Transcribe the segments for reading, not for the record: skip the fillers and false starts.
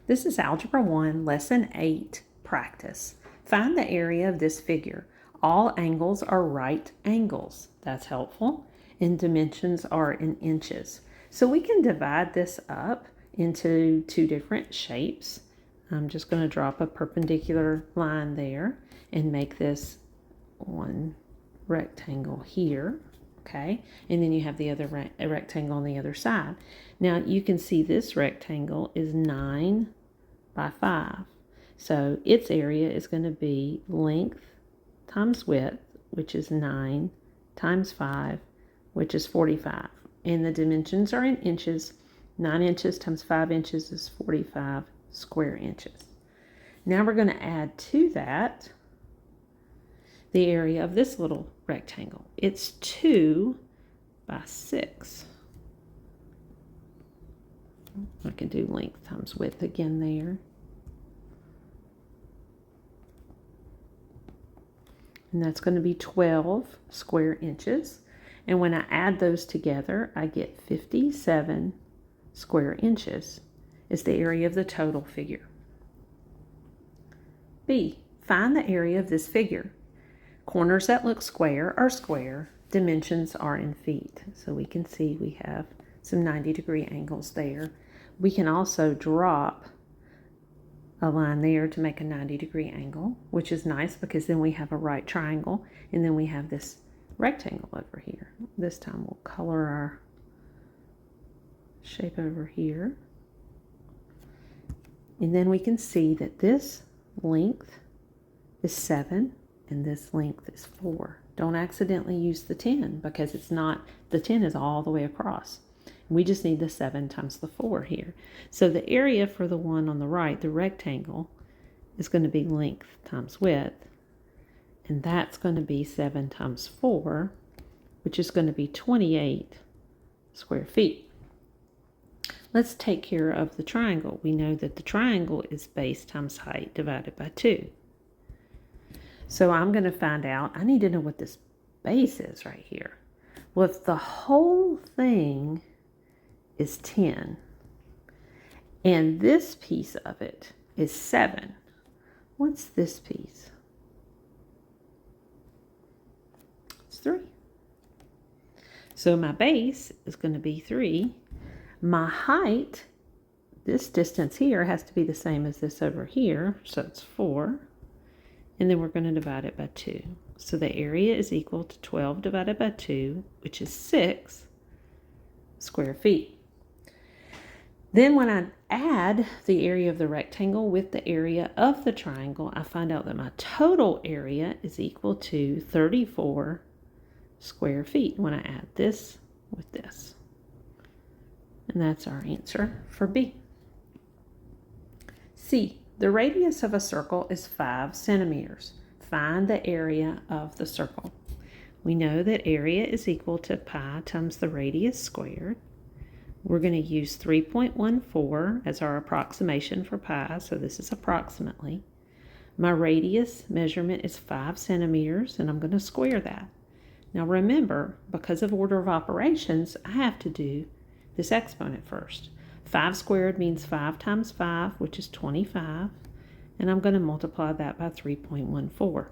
This is Algebra 1, Lesson 8, Practice. Find the area of this figure. All angles are right angles. That's helpful. And dimensions are in inches. So we can divide this up into two different shapes. I'm just going to drop a perpendicular line there and make this one rectangle here. Okay, and then you have the other rectangle on the other side. Now you can see this rectangle is 9 by 5. So its area is going to be length times width, which is 9, times 5, which is 45. And the dimensions are in inches. 9 inches times 5 inches is 45 square inches. Now we're going to add to that the area of this little rectangle. It's 2 by 6. I can do length times width again there. And that's going to be 12 square inches. And when I add those together, I get 57 square inches is the area of the total figure. B, find the area of this figure. Corners that look square are square. Dimensions are in feet. So we can see we have some 90-degree angles there. We can also drop a line there to make a 90-degree angle, which is nice because then we have a right triangle, and then we have this rectangle over here. This time we'll color our shape over here. And then we can see that this length is 7 and this length is 4. Don't accidentally use the 10 because it's not, the 10 is all the way across. We just need the 7 times the 4 here. So the area for the one on the right, the rectangle, is going to be length times width. And that's going to be 7 times 4, which is going to be 28 square feet. Let's take care of the triangle. We know that the triangle is base times height divided by 2. So I'm going to find out, I need to know what this base is right here. Well, if the whole thing is 10 and this piece of it is 7, what's this piece? It's 3. So my base is going to be 3. My height, this distance here has to be the same as this over here, so it's 4. And then we're going to divide it by 2. So the area is equal to 12 divided by 2, which is 6 square feet. Then when I add the area of the rectangle with the area of the triangle, I find out that my total area is equal to 34 square feet when I add this with this. And that's our answer for B. C. The radius of a circle is 5 centimeters. Find the area of the circle. We know that area is equal to pi times the radius squared. We're going to use 3.14 as our approximation for pi, so this is approximately. My radius measurement is 5 centimeters, and I'm going to square that. Now remember, because of order of operations, I have to do this exponent first. 5 squared means 5 times 5, which is 25, and I'm going to multiply that by 3.14.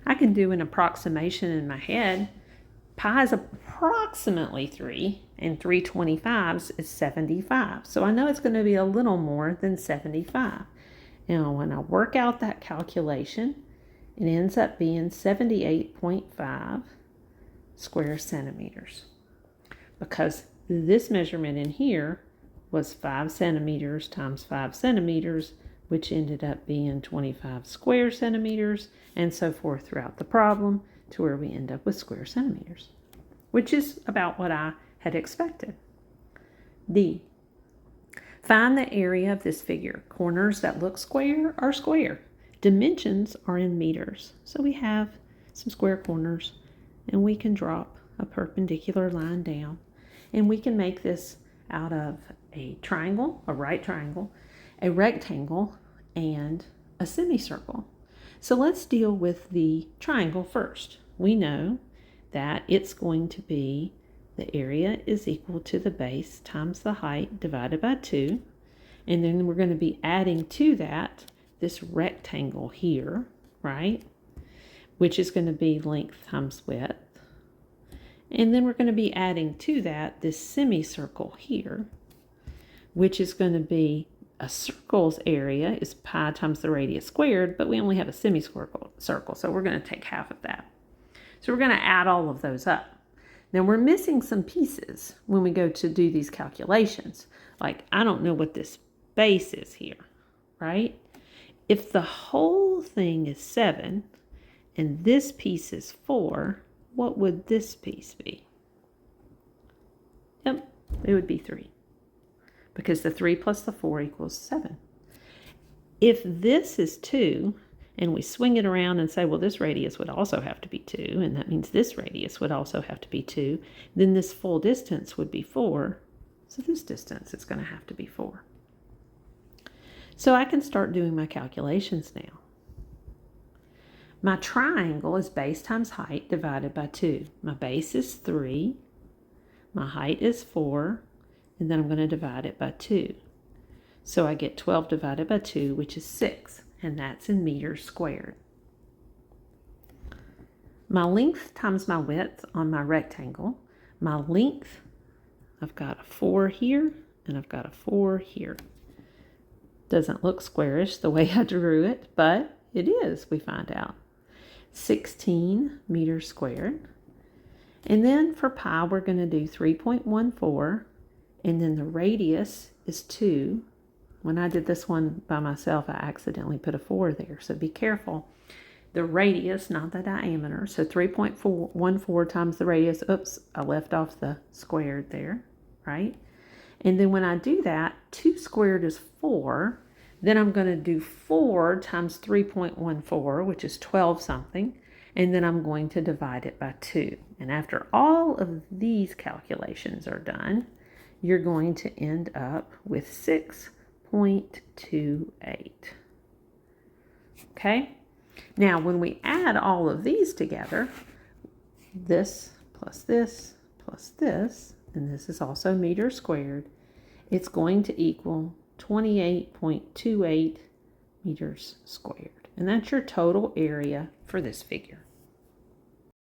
I can do an approximation in my head. Pi is approximately 3, and 3 25s is 75. So I know it's going to be a little more than 75. Now, when I work out that calculation, it ends up being 78.5 square centimeters. Because this measurement in here was 5 centimeters times 5 centimeters, which ended up being 25 square centimeters, and so forth throughout the problem to where we end up with square centimeters, which is about what I had expected. D. Find the area of this figure. Corners that look square are square. Dimensions are in meters. So we have some square corners, and we can drop a perpendicular line down, and we can make this out of a triangle, a right triangle, a rectangle, and a semicircle. So let's deal with the triangle first. We know that it's going to be the area is equal to the base times the height divided by 2. And then we're going to be adding to that this rectangle here, right? Which is going to be length times width. And then we're going to be adding to that this semicircle here, which is going to be a circle's area is pi times the radius squared, but we only have a semicircle, so we're going to take half of that. So we're going to add all of those up. Now we're missing some pieces when we go to do these calculations. Like, I don't know what this base is here, right? If the whole thing is 7 and this piece is 4, what would this piece be? Yep, it would be 3. Because the 3 plus the 4 equals 7. If this is 2, and we swing it around and say, well, this radius would also have to be 2, and that means this radius would also have to be 2, then this full distance would be 4. So this distance is going to have to be 4. So I can start doing my calculations now. My triangle is base times height divided by 2. My base is 3. My height is 4. And then I'm going to divide it by 2. So I get 12 divided by 2, which is 6. And that's in meters squared. My length times my width on my rectangle. My length, I've got a 4 here, and I've got a 4 here. Doesn't look squarish the way I drew it, but it is, we find out. 16 meters squared. And then for pi, we're going to do 3.14, and then the radius is 2. When I did this one by myself, I accidentally put a 4 there, so be careful. The radius, not the diameter, so 3.14 times the radius. Oops, I left off the squared there, right? And then when I do that, 2 squared is 4. Then I'm going to do 4 times 3.14, which is 12 something. And then I'm going to divide it by 2. And after all of these calculations are done, you're going to end up with 6.28. Okay? Now, when we add all of these together, this plus this plus this, and this is also meters squared, it's going to equal 28.28 meters squared. And that's your total area for this figure.